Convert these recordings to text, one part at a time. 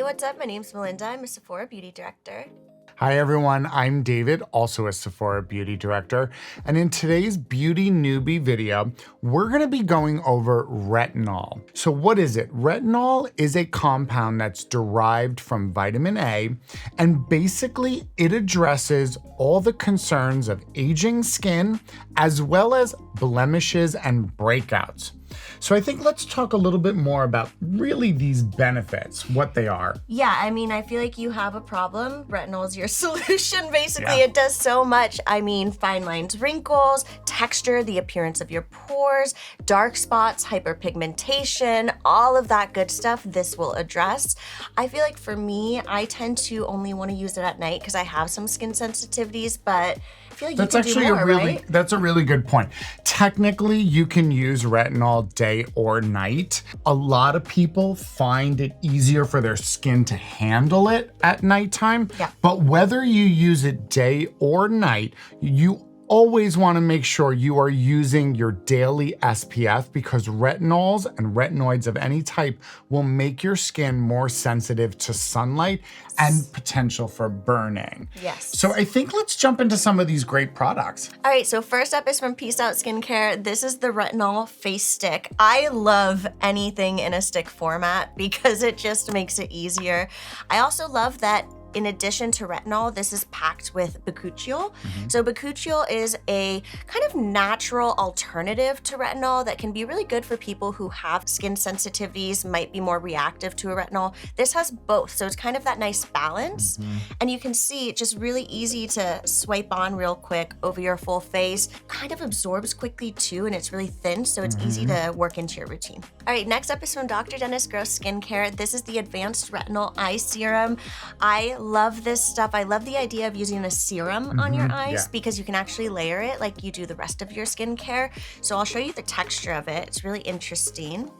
what's up? My name's Melinda. I'm a Sephora beauty director. Hi everyone, I'm David, also a Sephora beauty director. And in today's beauty newbie video, we're gonna be going over retinol. So what is it? Retinol is a compound that's derived from vitamin A, and basically it addresses all the concerns of aging skin, as well as blemishes and breakouts. So I think let's talk a little bit more about really these benefits, what they are. Yeah, I mean, I feel like you have a problem. Retinol is your solution, basically. It does so much. I mean, fine lines, wrinkles, texture, the appearance of your pores, dark spots, hyperpigmentation, all of that good stuff this will address. I feel like for me, I tend to only want to use it at night because I have some skin sensitivities, but I feel like That's you can actually do more, right? That's a really good point. Technically, you can use retinol day or night. A lot of people find it easier for their skin to handle it at nighttime. Yeah. But whether you use it day or night, you always want to make sure you are using your daily SPF, because retinols and retinoids of any type will make your skin more sensitive to sunlight and potential for burning. Yes. So I think let's jump into some of these great products. All right, so first up is from Peace Out Skincare. This is the Retinol Face Stick. I love anything in a stick format because it just makes it easier. I also love that in addition to retinol, this is packed with bakuchiol. So bakuchiol is a kind of natural alternative to retinol that can be really good for people who have skin sensitivities, might be more reactive to a retinol. This has both, so it's kind of that nice balance. And you can see it's just really easy to swipe on real quick over your full face. Kind of absorbs quickly too, and it's really thin, so it's easy to work into your routine. All right, next up is from Dr. Dennis Gross Skincare. This is the Advanced Retinol Eye Serum. I love this stuff. I love the idea of using a serum on your eyes because you can actually layer it like you do the rest of your skincare. So I'll show you the texture of it. It's really interesting.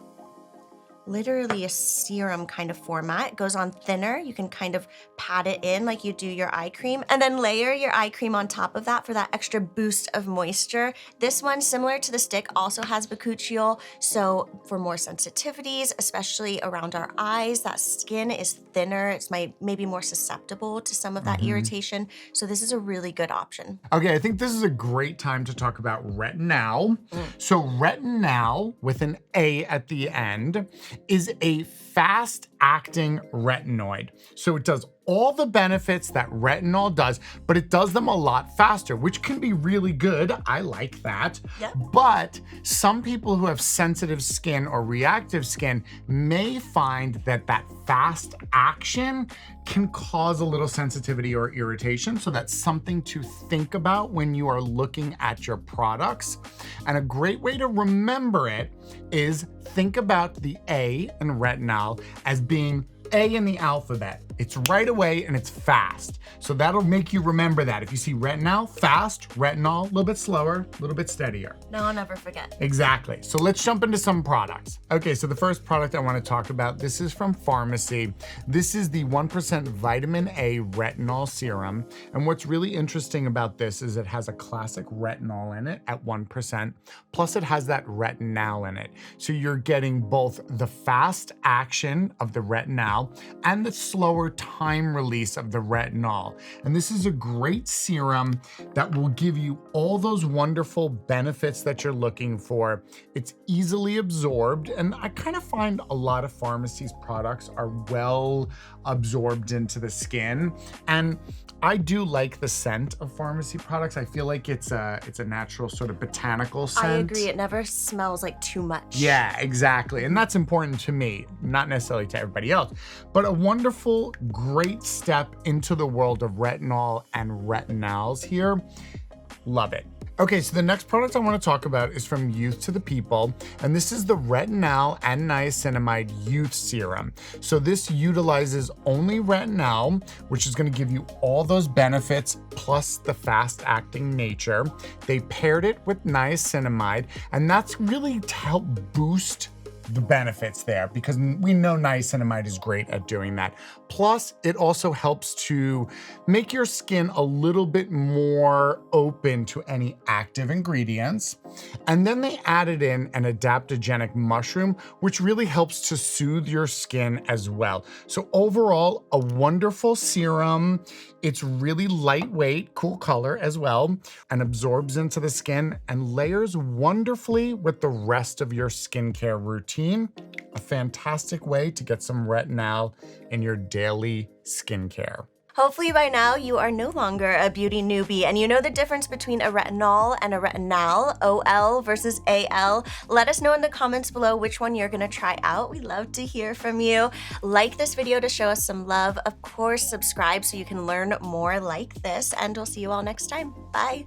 Literally a serum kind of format. It goes on thinner. You can kind of pat it in like you do your eye cream, and then layer your eye cream on top of that for that extra boost of moisture. This one, similar to the stick, also has bakuchiol, so for more sensitivities, especially around our eyes, that skin is thinner. It's maybe more susceptible to some of that irritation. So this is a really good option. Okay, I think this is a great time to talk about retinol. So retinol, with an A at the end, is a fast-acting retinoid. So it does all the benefits that retinol does, but it does them a lot faster, which can be really good. I like that. Yep. But some people who have sensitive skin or reactive skin may find that that fast action can cause a little sensitivity or irritation. So that's something to think about when you are looking at your products. And a great way to remember it is think about the A in retinol as being A in the alphabet. It's right away and it's fast. So that'll make you remember that. If you see retinol, fast, retinol, a little bit slower, a little bit steadier. No, I'll never forget. Exactly. So let's jump into some products. Okay, so the first product I want to talk about, this is from Pharmacy. This is the 1% vitamin A retinol serum. And what's really interesting about this is it has a classic retinol in it at 1%, plus it has that retinol in it. So you're getting both the fast action of the retinol and the slower time release of the retinol. And this is a great serum that will give you all those wonderful benefits that you're looking for. It's easily absorbed, and I kind of find a lot of Pharmacy's products are well absorbed into the skin. And I do like the scent of Pharmacy products. I feel like it's a natural sort of botanical scent. I agree. It never smells like too much. Yeah, exactly. And that's important to me, not necessarily to everybody else, but a wonderful, great step into the world of retinol and retinols here. Love it. Okay, so the next product I want to talk about is from Youth to the People, and this is the Retinol and Niacinamide Youth Serum. So this utilizes only retinol, which is going to give you all those benefits plus the fast-acting nature. They paired it with niacinamide, and that's really to help boost the benefits there because we know niacinamide is great at doing that. Plus, it also helps to make your skin a little bit more open to any active ingredients. And then they added in an adaptogenic mushroom, which really helps to soothe your skin as well. So overall, a wonderful serum. It's really lightweight, cool color as well, and absorbs into the skin and layers wonderfully with the rest of your skincare routine. A fantastic way to get some retinol in your daily skincare. Hopefully by now you are no longer a beauty newbie and you know the difference between a retinol and a retinal, OL versus AL. Let us know in the comments below which one you're gonna try out. We love to hear from you. Like this video to show us some love. Of course, subscribe so you can learn more like this, and we'll see you all next time. Bye.